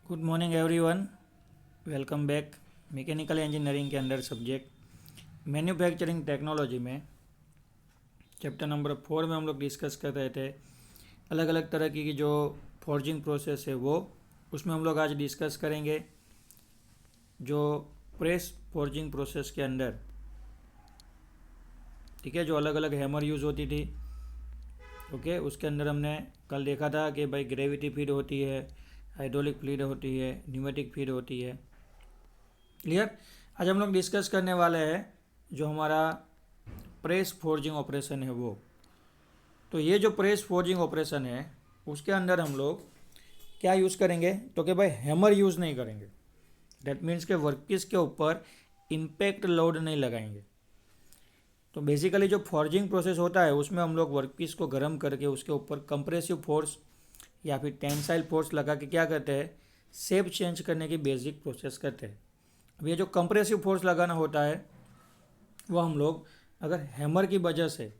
Good morning everyone, welcome back. Mechanical engineering के under subject manufacturing technology में chapter number 4 में हम लोग डिस्कस कर रहे थे अलग अलग तरह की जो फॉर्जिंग प्रोसेस है वो उसमें हम लोग आज डिस्कस करेंगे जो प्रेस फॉर्जिंग प्रोसेस के अंदर, ठीक है, जो अलग अलग हैमर यूज़ होती थी। ओके, उसके अंदर हमने कल देखा था कि भाई ग्रेविटी फीड होती है, हाइड्रोलिक फीड होती है, न्यूमेटिक फीड होती है। क्लियर। आज हम लोग डिस्कस करने वाले हैं जो हमारा प्रेस फोर्जिंग ऑपरेशन है वो। तो ये जो प्रेस फोर्जिंग ऑपरेशन है उसके अंदर हम लोग क्या यूज़ करेंगे, तो कि भाई हैमर यूज़ नहीं करेंगे। दैट मीन्स के वर्कपीस के ऊपर इम्पैक्ट लोड नहीं लगाएंगे। तो बेसिकली जो फॉर्जिंग प्रोसेस होता है उसमें हम लोग वर्कपीस को गर्म करके उसके ऊपर कंप्रेसिव फोर्स या फिर टेंसाइल फोर्स लगा के क्या करते हैं, शेप चेंज करने की बेसिक प्रोसेस करते हैं। अब ये जो कंप्रेसिव फोर्स लगाना होता है वो हम लोग अगर हैमर की वजह से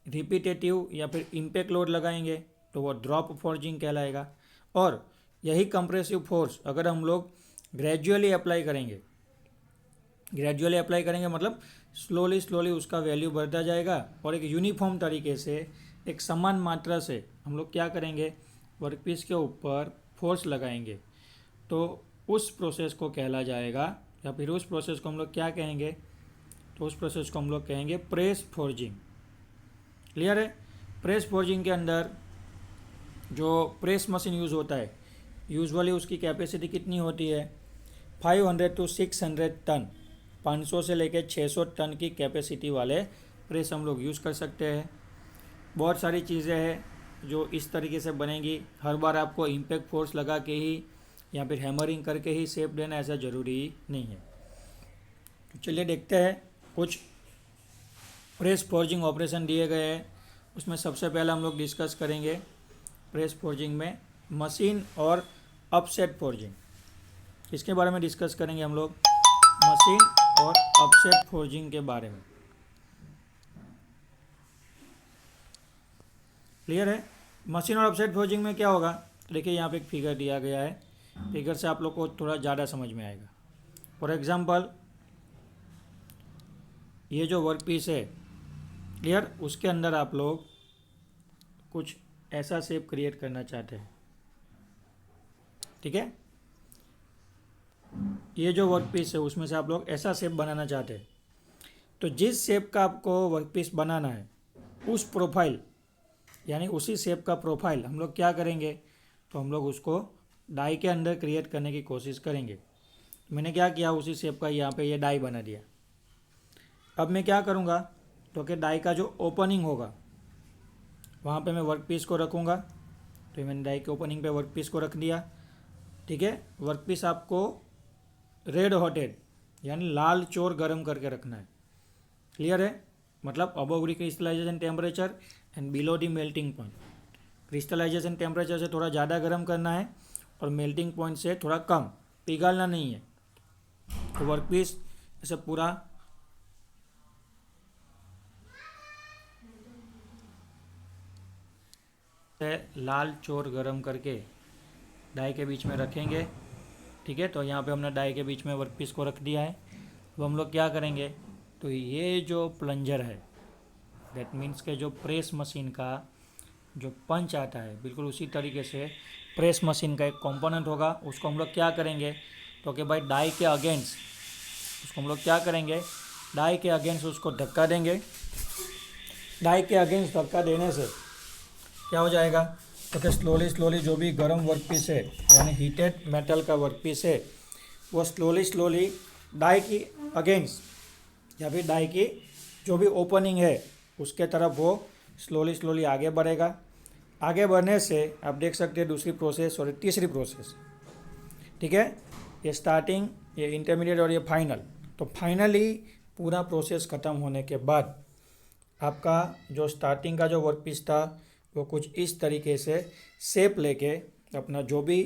रिपीटेटिव या फिर इम्पैक्ट लोड लगाएंगे तो वो ड्रॉप फॉर्जिंग कहलाएगा। और यही कंप्रेसिव फोर्स अगर हम लोग ग्रेजुअली अप्लाई करेंगे मतलब स्लोली उसका वैल्यू बढ़ता जाएगा और एक यूनिफॉर्म तरीके से एक समान मात्रा से हम लोग क्या करेंगे, वर्कपीस के ऊपर फोर्स लगाएंगे, तो उस प्रोसेस को कहला जाएगा या फिर उस प्रोसेस को हम लोग क्या कहेंगे, तो उस प्रोसेस को हम लोग कहेंगे प्रेस फॉर्जिंग। क्लियर है। प्रेस फॉर्जिंग के अंदर जो प्रेस मशीन यूज़ होता है यूजुअली उसकी कैपेसिटी कितनी होती है, 500 to 600 टन, 500 से लेकर 600 टन की कैपेसिटी वाले प्रेस हम लोग यूज़ कर सकते हैं। बहुत सारी चीज़ें हैं जो इस तरीके से बनेंगी। हर बार आपको इम्पैक्ट फोर्स लगा के ही या फिर हैमरिंग करके ही शेप देना ऐसा ज़रूरी नहीं है। तो चलिए देखते हैं कुछ प्रेस फॉर्जिंग ऑपरेशन दिए गए हैं। उसमें सबसे पहले हम लोग डिस्कस करेंगे प्रेस फॉर्जिंग में मशीन और अपसेट फॉर्जिंग। इसके बारे में डिस्कस करेंगे हम लोग, मशीन और अपसेट फॉर्जिंग के बारे में। क्लियर है। मशीन और अपसेट फॉर्जिंग में क्या होगा, देखिए यहाँ पे एक फिगर दिया गया है, फिगर से आप लोग को थोड़ा ज़्यादा समझ में आएगा। फॉर एग्जांपल ये जो वर्क पीस है, क्लियर, उसके अंदर आप लोग कुछ ऐसा शेप क्रिएट करना चाहते हैं, ठीक है। ये जो वर्क पीस है उसमें से आप लोग ऐसा शेप बनाना चाहते हैं, तो जिस शेप का आपको वर्क पीस बनाना है उस प्रोफाइल यानी उसी शेप का प्रोफाइल हम लोग क्या करेंगे, तो हम लोग उसको डाई के अंदर क्रिएट करने की कोशिश करेंगे। मैंने क्या किया, उसी शेप का यहाँ पे ये डाई बना दिया। अब मैं क्या करूँगा, तो कि डाई का जो ओपनिंग होगा वहाँ पे मैं वर्क पीस को रखूँगा। तो मैंने डाई के ओपनिंग पे वर्क पीस को रख दिया, ठीक है। वर्क पीस आपको रेड हॉटेड यानी लाल चोर गर्म करके रखना है। क्लियर है। मतलब above the crystallization temperature and below the melting point. Crystallization temperature से थोड़ा ज़्यादा गर्म करना है और मेल्टिंग पॉइंट से थोड़ा कम, पिघलना नहीं है। तो वर्क पीस ऐसे पूरा लाल चोर गर्म करके डाई के बीच में रखेंगे, ठीक है। तो यहाँ पे हमने डाई के बीच में वर्क पीस को रख दिया है। तो हम लोग क्या करेंगे, तो ये जो प्लंजर है, दैट मीन्स के जो प्रेस मशीन का जो पंच आता है बिल्कुल उसी तरीके से प्रेस मशीन का एक कंपोनेंट होगा। उसको हम लोग क्या करेंगे, तो कि भाई डाई के अगेंस्ट उसको हम लोग क्या करेंगे, डाई के अगेंस्ट उसको धक्का देंगे। डाई के अगेंस्ट धक्का देने से क्या हो जाएगा, तो कि स्लोली जो भी गर्म वर्क पीस है यानी हीटेड मेटल का वर्क पीस है वो स्लोली डाई की अगेंस्ट या फिर डाई की जो भी ओपनिंग है उसके तरफ वो स्लोली आगे बढ़ेगा। आगे बढ़ने से आप देख सकते हैं दूसरी प्रोसेस और तीसरी प्रोसेस, ठीक है। ये स्टार्टिंग, ये इंटरमीडिएट और ये फाइनल। तो फाइनली पूरा प्रोसेस ख़त्म होने के बाद आपका जो स्टार्टिंग का जो वर्क पीस था वो कुछ इस तरीके से शेप लेके अपना जो भी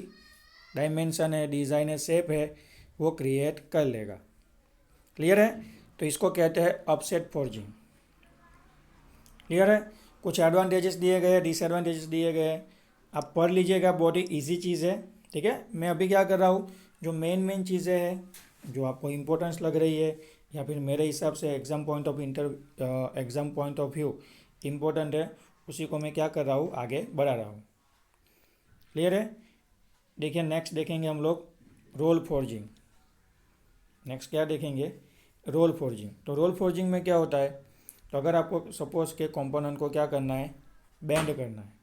डायमेंशन है, डिज़ाइन है, शेप है वो क्रिएट कर लेगा। क्लियर है। तो इसको कहते हैं अपसेट फॉर्जिंग। क्लियर है। कुछ एडवांटेजेस दिए गए, डिसएडवांटेजेस दिए गए, आप पढ़ लीजिएगा, बहुत ही ईजी चीज़ है, ठीक है, मैं अभी क्या कर रहा हूँ, जो मेन चीज़ें हैं जो आपको इम्पोर्टेंस लग रही है या फिर मेरे हिसाब से exam point of view important है, उसी को मैं क्या कर रहा हूँ, आगे बढ़ा रहा हूँ। क्लियर है। देखिए नेक्स्ट देखेंगे हम लोग रोल फॉर्जिंग। नेक्स्ट क्या देखेंगे, रोल फॉर्जिंग। तो रोल फॉर्जिंग में क्या होता है, तो अगर आपको सपोज के कंपोनेंट को क्या करना है, बेंड करना है,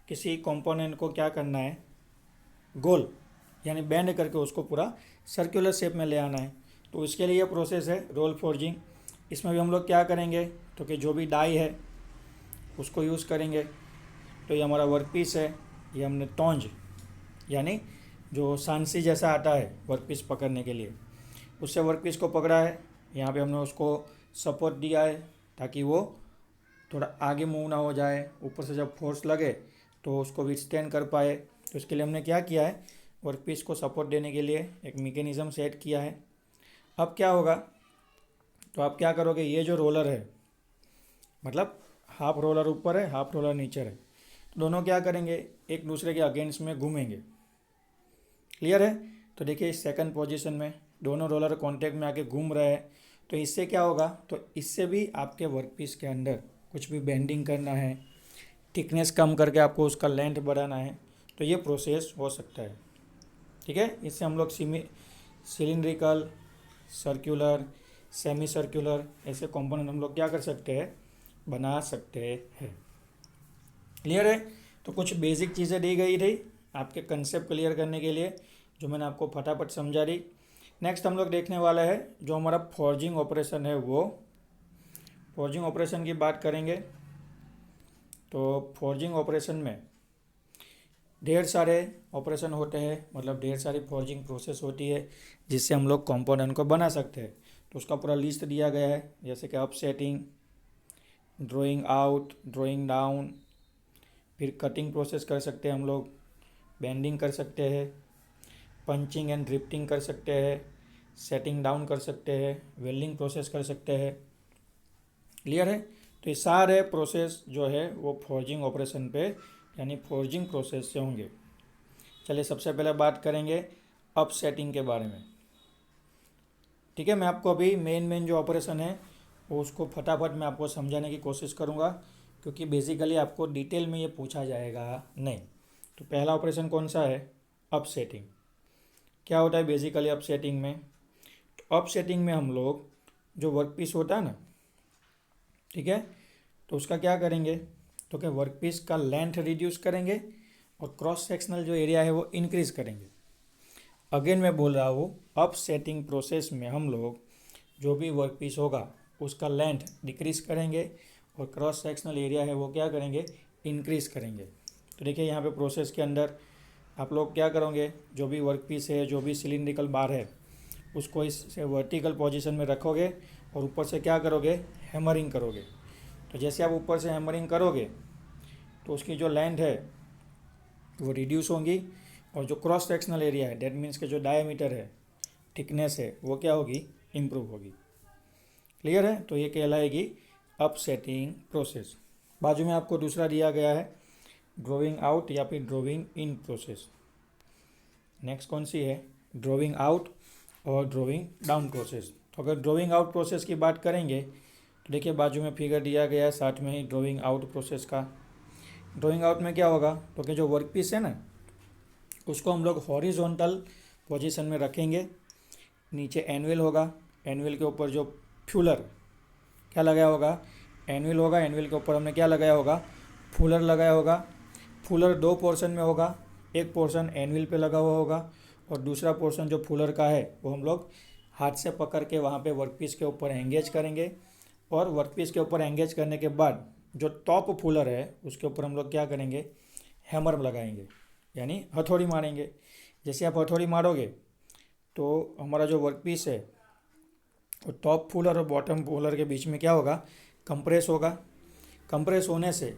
किसी कंपोनेंट को क्या करना है, गोल यानी बेंड करके उसको पूरा सर्कुलर शेप में ले आना है, तो इसके लिए प्रोसेस है रोल फॉर्जिंग। इसमें भी हम लोग क्या करेंगे, तो कि जो भी डाई है उसको यूज़ करेंगे। तो ये हमारा वर्क पीस है, ये हमने तोंज यानी जो सांसी जैसा आता है वर्क पीस पकड़ने के लिए, उससे वर्क पीस को पकड़ा है। यहाँ पे हमने उसको सपोर्ट दिया है ताकि वो थोड़ा आगे मूव ना हो जाए, ऊपर से जब फोर्स लगे तो उसको विथस्टैंड कर पाए। तो इसके लिए हमने क्या किया है, वर्क पीस को सपोर्ट देने के लिए एक मैकेनिज़्म सेट किया है। अब क्या होगा, तो आप क्या करोगे, ये जो रोलर है मतलब हाफ रोलर ऊपर है हाफ रोलर नीचे है, तो दोनों क्या करेंगे, एक दूसरे के अगेंस्ट में घूमेंगे। क्लियर है। तो देखिए इस सेकंड पोजीशन में दोनों रोलर कांटेक्ट में आके घूम रहे हैं, तो इससे क्या होगा, तो इससे भी आपके वर्क पीस के अंदर कुछ भी बेंडिंग करना है, थिकनेस कम करके आपको उसका लेंथ बढ़ाना है, तो ये प्रोसेस हो सकता है। ठीक है, इससे हम लोग सिलिंड्रिकल, सर्कुलर, सेमी सर्कुलर ऐसे कंपोनेंट हम लोग क्या कर सकते हैं, बना सकते हैं। क्लियर है। तो कुछ बेसिक चीज़ें दी गई थी आपके कंसेप्ट क्लियर करने के लिए, जो मैंने आपको फटाफट समझा दी। नेक्स्ट हम लोग देखने वाला है जो हमारा फॉर्जिंग ऑपरेशन है, वो फॉर्जिंग ऑपरेशन की बात करेंगे। तो फॉर्जिंग ऑपरेशन में ढेर सारे ऑपरेशन होते हैं, मतलब ढेर सारी फॉर्जिंग प्रोसेस होती है जिससे हम लोग कंपोनेंट को बना सकते हैं। तो उसका पूरा लिस्ट दिया गया है, जैसे कि upsetting, drawing out, drawing down, फिर कटिंग प्रोसेस कर सकते हैं हम लोग, बेंडिंग कर सकते हैं, पंचिंग एंड ड्रिफ्टिंग कर सकते हैं, सेटिंग डाउन कर सकते हैं, वेल्डिंग प्रोसेस कर सकते हैं। क्लियर है। तो ये सारे प्रोसेस जो है वो फॉर्जिंग ऑपरेशन पे यानी फॉर्जिंग प्रोसेस से होंगे। चलिए सबसे पहले बात करेंगे अपसेटिंग के बारे में। ठीक है, मैं आपको अभी मेन जो ऑपरेशन है वो उसको फटाफट मैं आपको समझाने की कोशिश करूँगा, क्योंकि बेसिकली आपको डिटेल में ये पूछा जाएगा नहीं। तो पहला ऑपरेशन कौन सा है, अपसेटिंग। क्या होता है बेसिकली अपसेटिंग में, तो अपसेटिंग में हम लोग जो वर्क पीस होता है ना, ठीक है, तो उसका क्या करेंगे, तो क्या वर्क पीस का लेंथ रिड्यूस करेंगे और क्रॉस सेक्शनल जो एरिया है वो इंक्रीज़ करेंगे। अगेन मैं बोल रहा हूँ, अपसेटिंग प्रोसेस में हम लोग जो भी वर्क पीस होगा उसका लेंथ डिक्रीज़ करेंगे और क्रॉस सेक्शनल एरिया है वो क्या करेंगे, इंक्रीज़ करेंगे। तो देखिए यहाँ पे प्रोसेस के अंदर आप लोग क्या करोगे, जो भी वर्क पीस है, जो भी सिलिंड्रिकल बार है, उसको इस वर्टिकल पोजीशन में रखोगे और ऊपर से क्या करोगे, हैमरिंग करोगे। तो जैसे आप ऊपर से हैमरिंग करोगे तो उसकी जो लेंथ है वो रिड्यूस होगी और जो क्रॉस सेक्शनल एरिया है, डेट मीन्स के जो डायमीटर है, थिकनेस है, वो क्या होगी, इम्प्रूव होगी। क्लियर है। तो ये कहलाएगी अपसेटिंग प्रोसेस। बाजू में आपको दूसरा दिया गया है ड्राइंग आउट या फिर ड्राइंग इन प्रोसेस। नेक्स्ट कौन सी है, ड्राइंग आउट और ड्राइंग डाउन प्रोसेस। तो अगर ड्राइंग आउट प्रोसेस की बात करेंगे तो देखिए बाजू में फिगर दिया गया है, साथ में ही ड्राइंग आउट प्रोसेस का। ड्राइंग आउट में क्या होगा, तो कि जो वर्क पीस है ना उसको हम लोग हॉरिजॉन्टल पोजीशन में रखेंगे, नीचे एनविल होगा, एनविल के ऊपर जो फ्यूलर क्या लगाया होगा, एनविल होगा, एनविल के ऊपर हमने क्या लगाया होगा, फूलर लगाया होगा। फूलर दो पोर्शन में होगा, एक पोर्शन एनविल पे लगा हुआ होगा और दूसरा पोर्शन जो फूलर का है वो हम लोग हाथ से पकड़ के वहाँ पे वर्कपीस के ऊपर एंगेज करेंगे। और वर्कपीस के ऊपर एंगेज करने के बाद जो टॉप फूलर है उसके ऊपर हम लोग क्या करेंगे, हैमर लगाएंगे यानी हथौड़ी मारेंगे। जैसे आप हथौड़ी मारोगे तो हमारा जो वर्कपीस है वो टॉप फूलर और बॉटम फूलर के बीच में क्या होगा, कंप्रेस होगा। कंप्रेस होने से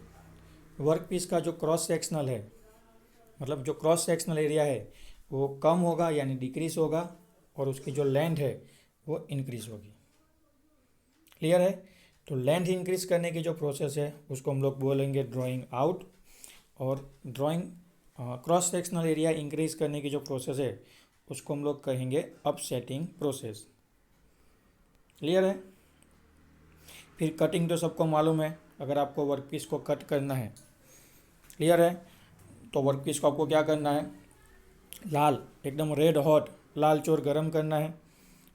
वर्क पीस का जो क्रॉस सेक्शनल है, मतलब जो क्रॉस सेक्शनल एरिया है वो कम होगा यानी डिक्रीज होगा और उसकी जो लेंथ है वो इंक्रीज होगी। क्लियर है। तो लेंथ इंक्रीज करने की जो प्रोसेस है उसको हम लोग बोलेंगे ड्राइंग आउट, और drawing cross sectional area increase करने की जो प्रोसेस है उसको हम लोग कहेंगे अपसेटिंग प्रोसेस। क्लियर है? फिर कटिंग तो सबको मालूम है, अगर आपको वर्कपीस को कट करना है, क्लियर है, तो वर्कपीस को आपको क्या करना है, लाल एकदम रेड हॉट लाल चोर गरम करना है।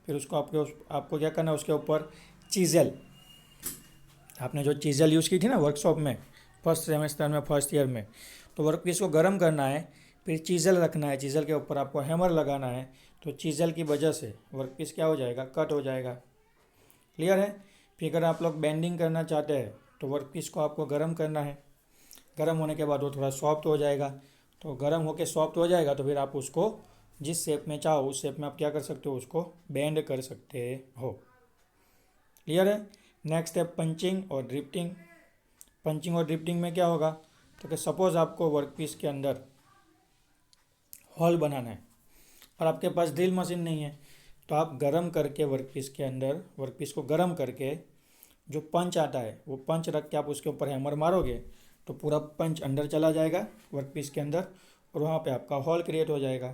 फिर उसको आपको क्या करना है, उसके ऊपर चीज़ल, आपने जो चीज़ल यूज़ की थी ना वर्कशॉप में फर्स्ट सेमेस्टर में फर्स्ट ईयर में, तो वर्कपीस को गर्म करना है, फिर चीज़ल रखना है, चीज़ल के ऊपर आपको हैमर लगाना है, तो चीज़ल की वजह से वर्कपीस क्या हो जाएगा, कट हो जाएगा। क्लियर है? फिर अगर आप लोग बेंडिंग करना चाहते हैं तो वर्कपीस को आपको गर्म करना है, गर्म होने के बाद वो थोड़ा सॉफ्ट हो जाएगा, तो गर्म होके सॉफ्ट हो जाएगा तो फिर आप उसको जिस शेप में चाहो उस शेप में आप क्या कर सकते हो, उसको बेंड कर सकते हो। क्लियर है? नेक्स्ट है पंचिंग और ड्रिफ्टिंग। पंचिंग और ड्रिफ्टिंग में क्या होगा, तो कि सपोज़ आपको वर्कपीस के अंदर हॉल बनाना है और आपके पास ड्रिल मशीन नहीं है, तो आप गरम करके वर्कपीस के अंदर वर्कपीस को गरम करके जो पंच आता है वो पंच रख के आप उसके ऊपर हैमर मारोगे तो पूरा पंच अंदर चला जाएगा वर्कपीस के अंदर और वहाँ पे आपका हॉल क्रिएट हो जाएगा।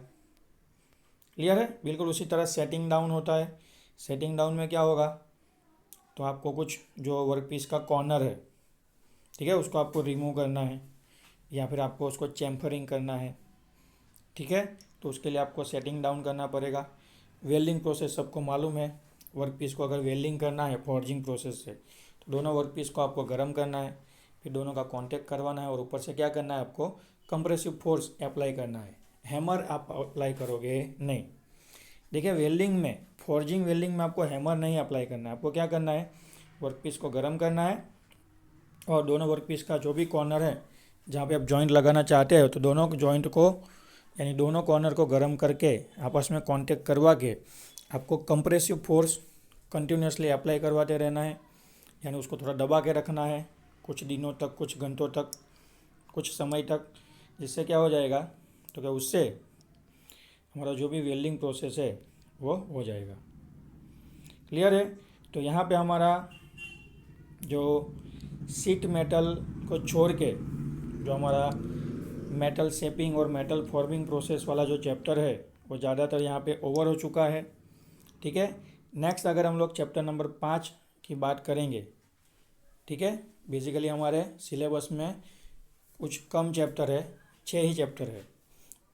क्लियर है? बिल्कुल उसी तरह सेटिंग डाउन होता है। सेटिंग डाउन में क्या होगा, तो आपको कुछ जो वर्कपीस का कॉर्नर है, ठीक है, उसको आपको रिमूव करना है या फिर आपको उसको चैम्फरिंग करना है, ठीक है, तो उसके लिए आपको सेटिंग डाउन करना पड़ेगा। वेल्डिंग प्रोसेस सबको मालूम है, वर्कपीस को अगर वेल्डिंग करना है फॉर्जिंग प्रोसेस से, तो दोनों वर्कपीस को आपको गर्म करना है, फिर दोनों का कांटेक्ट करवाना है और ऊपर से क्या करना है, आपको कंप्रेसिव फोर्स अप्लाई करना है। हैमर आप अप्लाई करोगे नहीं। देखिए वेल्डिंग में, फॉर्जिंग वेल्डिंग में आपको हैमर नहीं अप्लाई करना है, आपको क्या करना है, वर्कपीस को गर्म करना है और दोनों वर्कपीस का जो भी कॉर्नर है जहाँ पे आप जॉइंट लगाना चाहते हो, तो दोनों जॉइंट को यानी दोनों कॉर्नर को गर्म करके आपस में कांटेक्ट करवा के आपको कंप्रेसिव फोर्स कंटिन्यूसली अप्लाई करवाते रहना है, यानी उसको थोड़ा दबा के रखना है कुछ दिनों तक, कुछ घंटों तक, कुछ समय तक, जिससे क्या हो जाएगा, तो क्या उससे हमारा जो भी वेल्डिंग प्रोसेस है वो हो जाएगा। क्लियर है? तो यहाँ पे हमारा जो शीट मेटल को छोड़ के जो हमारा मेटल शेपिंग और मेटल फॉर्मिंग प्रोसेस वाला जो चैप्टर है वो ज़्यादातर यहाँ पे ओवर हो चुका है। ठीक है, नेक्स्ट अगर हम लोग चैप्टर नंबर 5 की बात करेंगे, ठीक है, बेसिकली हमारे सिलेबस में कुछ कम चैप्टर है, 6 ही चैप्टर है,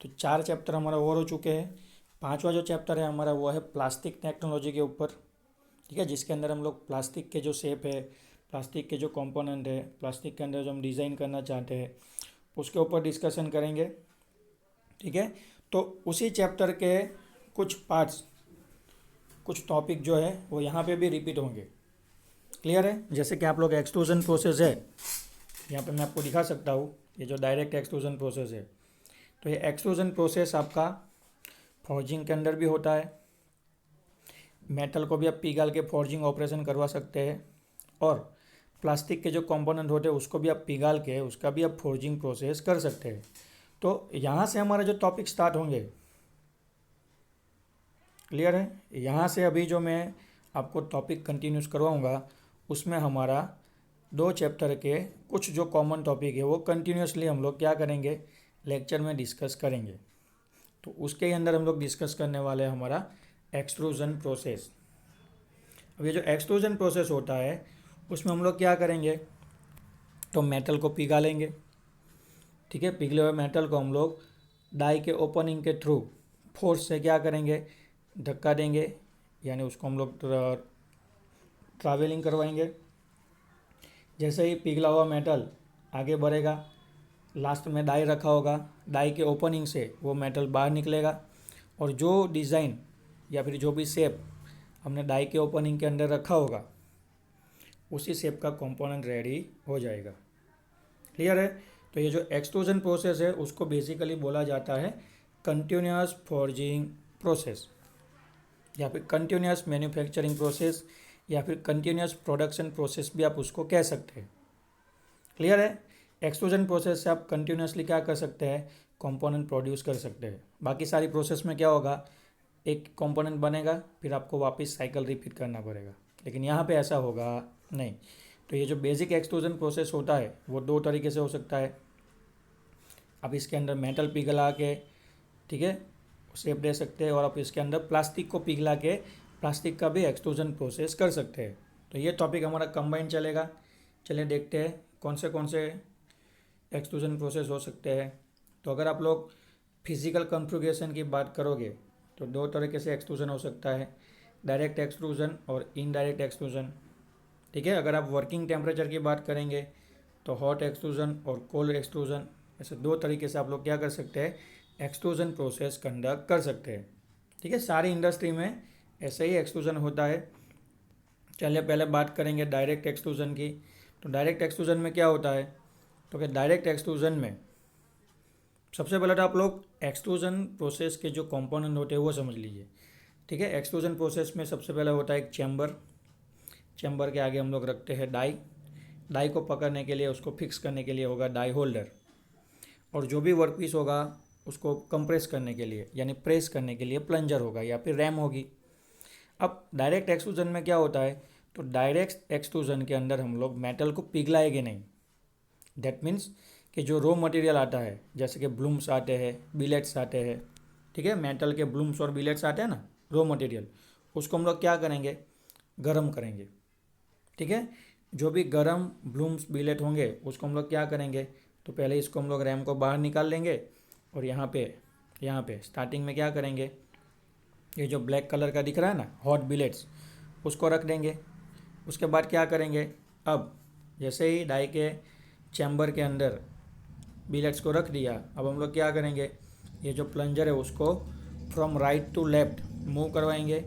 तो 4 चैप्टर हमारा ओवर हो चुके हैं। 5वां जो चैप्टर है हमारा वो है प्लास्टिक टेक्नोलॉजी के ऊपर, ठीक है, जिसके अंदर हम लोग प्लास्टिक के जो शेप है, प्लास्टिक के जो कंपोनेंट है, प्लास्टिक के अंदर जो हम डिज़ाइन करना चाहते हैं उसके ऊपर डिस्कशन करेंगे। ठीक है, तो उसी चैप्टर के कुछ पार्ट्स, कुछ टॉपिक जो है वो यहाँ पे भी रिपीट होंगे। क्लियर है? जैसे कि आप लोग एक्सट्रूजन प्रोसेस है, यहाँ पे मैं आपको दिखा सकता हूँ, ये जो डायरेक्ट एक्सट्रूजन प्रोसेस है, तो ये एक्सट्रूजन प्रोसेस आपका फॉर्जिंग के अंदर भी होता है। मेटल को भी आप पिघाल के फॉर्जिंग ऑपरेशन करवा सकते हैं और प्लास्टिक के जो कंपोनेंट होते हैं उसको भी आप पिघाल के उसका भी आप फॉर्जिंग प्रोसेस कर सकते हैं। तो यहाँ से हमारा जो टॉपिक स्टार्ट होंगे, क्लियर है, यहाँ से अभी जो मैं आपको टॉपिक कंटिन्यूस करवाऊँगा उसमें हमारा 2 चैप्टर के कुछ जो कॉमन टॉपिक है वो कंटिन्यूसली हम लोग क्या करेंगे, लेक्चर में डिस्कस करेंगे। तो उसके अंदर हम लोग डिस्कस करने वाले हैं हमारा एक्सट्रूजन प्रोसेस। अब ये जो एक्सट्रूजन प्रोसेस होता है उसमें हम लोग क्या करेंगे, तो मेटल को पिघालेंगे, ठीक है, पिघले हुए मेटल को हम लोग डाई के ओपनिंग के थ्रू फोर्स से क्या करेंगे, धक्का देंगे, यानी उसको हम लोग ट्रैवलिंग करवाएंगे। जैसे ही पिघला हुआ मेटल आगे बढ़ेगा, लास्ट में डाई रखा होगा, डाई के ओपनिंग से वो मेटल बाहर निकलेगा और जो डिज़ाइन या फिर जो भी शेप हमने डाई के ओपनिंग के अंदर रखा होगा उसी शेप का कंपोनेंट रेडी हो जाएगा। क्लियर है? तो ये जो एक्सट्रूजन प्रोसेस है उसको बेसिकली बोला जाता है कंटिन्यूअस फॉर्जिंग प्रोसेस या फिर कंटिन्यूअस मैन्युफैक्चरिंग प्रोसेस या फिर कंटिन्यूअस प्रोडक्शन प्रोसेस भी आप उसको कह सकते हैं। क्लियर है? एक्सट्रूजन प्रोसेस से आप कंटिन्यूअसली क्या कर सकते हैं, कंपोनेंट प्रोड्यूस कर सकते हैं। बाकी सारी प्रोसेस में क्या होगा, एक कंपोनेंट बनेगा फिर आपको वापस साइकिल रिपीट करना पड़ेगा, लेकिन यहाँ पे ऐसा होगा नहीं। तो ये जो बेसिक एक्सट्रूजन प्रोसेस होता है वो दो तरीके से हो सकता है। आप इसके अंदर मेटल पिघला के, ठीक है, शेप दे सकते हैं, और आप इसके अंदर प्लास्टिक को पिघला के प्लास्टिक का भी एक्सट्रूजन प्रोसेस कर सकते हैं। तो ये टॉपिक हमारा कंबाइन चलेगा। चलिए देखते हैं कौन से एक्सट्रूजन प्रोसेस हो सकते हैं। तो अगर आप लोग फिजिकल कॉन्फ़िगरेशन की बात करोगे तो दो तरीके से एक्सट्रूजन हो सकता है, डायरेक्ट एक्सट्रूजन और इनडायरेक्ट एक्सट्रूजन। ठीक है, अगर आप वर्किंग टेम्परेचर की बात करेंगे तो हॉट एक्सट्रूजन और कोल्ड एक्सट्रूजन, ऐसे दो तरीके से आप लोग क्या कर सकते हैं, एक्सट्रूजन प्रोसेस कंडक्ट कर सकते हैं। ठीक है, सारी इंडस्ट्री में ऐसे ही एक्सट्रूजन होता है। चलिए पहले बात करेंगे डायरेक्ट एक्सट्रूजन की। तो डायरेक्ट एक्सट्रूजन में क्या होता है, तो कि डायरेक्ट एक्सट्रूजन में सबसे पहले तो आप लोग एक्सट्रूजन प्रोसेस के जो कंपोनेंट होते हैं वो समझ लीजिए। ठीक है, एक्सट्रूजन प्रोसेस में सबसे पहले होता है एक चैम्बर। चैम्बर के आगे हम लोग रखते हैं डाई। डाई को पकड़ने के लिए, उसको फिक्स करने के लिए होगा डाई होल्डर। और जो भी वर्कपीस होगा उसको कंप्रेस करने के लिए यानी प्रेस करने के लिए प्लंजर होगा या फिर रैम होगी। अब डायरेक्ट एक्सट्रूजन में क्या होता है, तो डायरेक्ट एक्सट्रूजन के अंदर हम लोग मेटल को पिघलाएंगे नहीं। दैट मीन्स कि जो रॉ मटेरियल आता है, जैसे कि ब्लूम्स आते हैं, बिलेट्स आते हैं, ठीक है, मेटल के ब्लूम्स और बिलेट्स आते हैं ना, रॉ मटेरियल, उसको हम लोग क्या करेंगे, गर्म करेंगे। ठीक है, जो भी गर्म ब्लूम्स बिलेट होंगे उसको हम लोग क्या करेंगे, तो पहले इसको हम लोग रैम को बाहर निकाल लेंगे और यहाँ पे स्टार्टिंग में क्या करेंगे, ये जो ब्लैक कलर का दिख रहा है ना हॉट बिलेट्स, उसको रख देंगे। उसके बाद क्या करेंगे, अब जैसे ही डाई के चैम्बर के अंदर बिलेट्स को रख दिया, अब हम लोग क्या करेंगे, ये जो प्लंजर है उसको from right to left move करवाएंगे।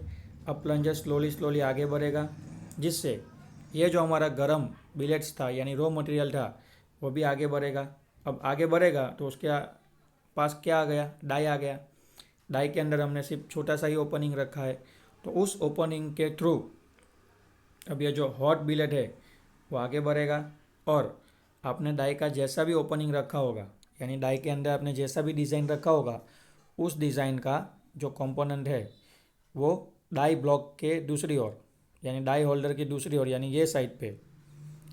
अब प्लंजर स्लोली स्लोली आगे बढ़ेगा, जिससे ये जो हमारा गर्म बिलेट्स था यानी रॉ मटेरियल था वो भी आगे बढ़ेगा। अब आगे बढ़ेगा तो उसके पास क्या आ गया, डाई आ गया। डाई के अंदर हमने सिर्फ छोटा सा ही ओपनिंग रखा है, तो उस ओपनिंग के थ्रू अब ये जो हॉट बिलेट है वो आगे बढ़ेगा। और आपने डाई का जैसा भी ओपनिंग रखा होगा, यानी डाई के अंदर आपने जैसा भी डिज़ाइन रखा होगा, उस डिज़ाइन का जो कंपोनेंट है वो डाई ब्लॉक के दूसरी ओर यानी डाई होल्डर की दूसरी ओर यानी ये साइड पे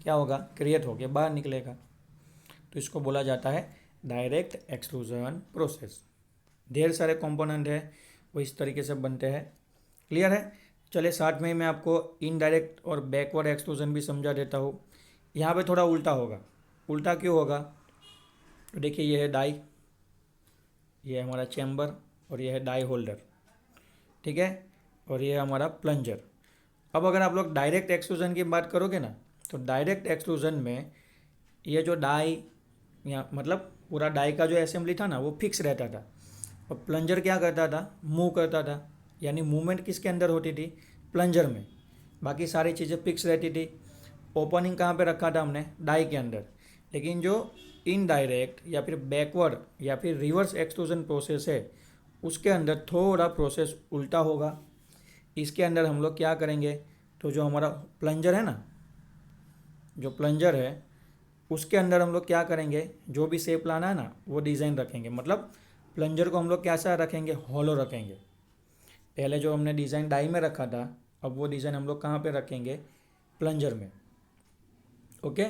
क्या होगा, क्रिएट होकर बाहर निकलेगा। तो इसको बोला जाता है डायरेक्ट एक्सट्रूजन प्रोसेस। ढेर सारे कंपोनेंट है वो इस तरीके से बनते हैं। क्लियर है। चलिए साथ में ही मैं आपको इनडायरेक्ट और बैकवर्ड एक्सट्रूजन भी समझा देता हूँ। यहाँ पे थोड़ा उल्टा होगा। उल्टा क्यों होगा, तो देखिए ये है डाई, ये है हमारा चैम्बर और ये है डाई होल्डर, ठीक है, और ये है हमारा प्लंजर। अब अगर आप लोग डायरेक्ट एक्सट्रूजन की बात करोगे ना, तो डायरेक्ट एक्सट्रूजन में ये जो डाई या मतलब पूरा डाई का जो असेंबली था ना वो फिक्स रहता था, और प्लंजर क्या करता था, मूव करता था। यानी मूवमेंट किसके अंदर होती थी, प्लंजर में। बाकी सारी चीज़ें फिक्स रहती थी। ओपनिंग कहाँ पे रखा था हमने, डाई के अंदर। लेकिन जो इनडायरेक्ट या फिर बैकवर्ड या फिर रिवर्स एक्सट्रूजन प्रोसेस है उसके अंदर थोड़ा प्रोसेस उल्टा होगा। इसके अंदर हम लोग क्या करेंगे, तो जो हमारा प्लंजर है ना, जो प्लंजर है उसके अंदर हम लोग क्या करेंगे, जो भी शेप लाना है ना वो डिज़ाइन रखेंगे। मतलब प्लंजर को हम लोग कैसा रखेंगे, हॉलो रखेंगे। पहले जो हमने डिज़ाइन डाई में रखा था, अब वो डिज़ाइन हम लोग कहाँ पे रखेंगे, प्लंजर में। ओके।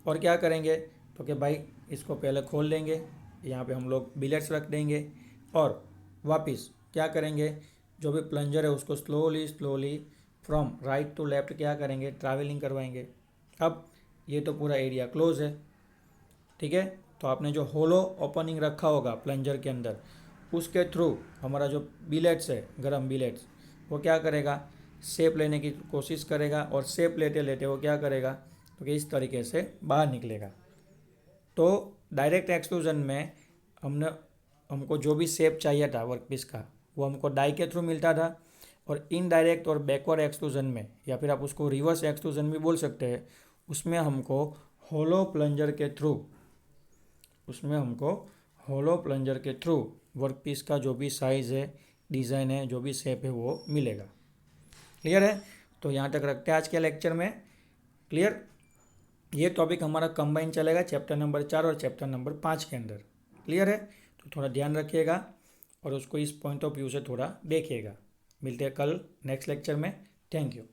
और क्या करेंगे, तो कि भाई इसको पहले खोल देंगे, यहाँ पे हम लोग बिलेट्स रख देंगे और वापस क्या करेंगे, जो भी प्लंजर है उसको slowly slowly from right to left क्या करेंगे, ट्रैवलिंग करवाएंगे। अब ये तो पूरा एरिया क्लोज है, ठीक है। तो आपने जो होलो ओपनिंग रखा होगा प्लंजर के अंदर, उसके थ्रू हमारा जो बिलेट्स है, गरम बिलेट्स, वो क्या करेगा, शेप लेने की कोशिश करेगा और शेप लेते लेते वो क्या करेगा, तो कि इस तरीके से बाहर निकलेगा। तो डायरेक्ट एक्सट्रूजन में हमको जो भी शेप चाहिए था वर्कपीस का वो हमको डाई के थ्रू मिलता था। और इनडायरेक्ट और बैकवर्ड एक्सट्रूजन में, या फिर आप उसको रिवर्स एक्सट्रूजन भी बोल सकते हैं, उसमें हमको होलो प्लंजर के थ्रू वर्कपीस का जो भी साइज़ है, डिज़ाइन है, जो भी शेप है वो मिलेगा। क्लियर है। तो यहाँ तक रखते हैं आज के लेक्चर में। क्लियर। ये टॉपिक हमारा कंबाइन चलेगा चैप्टर नंबर 4 और चैप्टर नंबर 5 के अंदर। क्लियर है। तो थोड़ा ध्यान रखिएगा और उसको इस पॉइंट ऑफ व्यू से थोड़ा देखिएगा। मिलते हैं कल नेक्स्ट लेक्चर में। Thank you.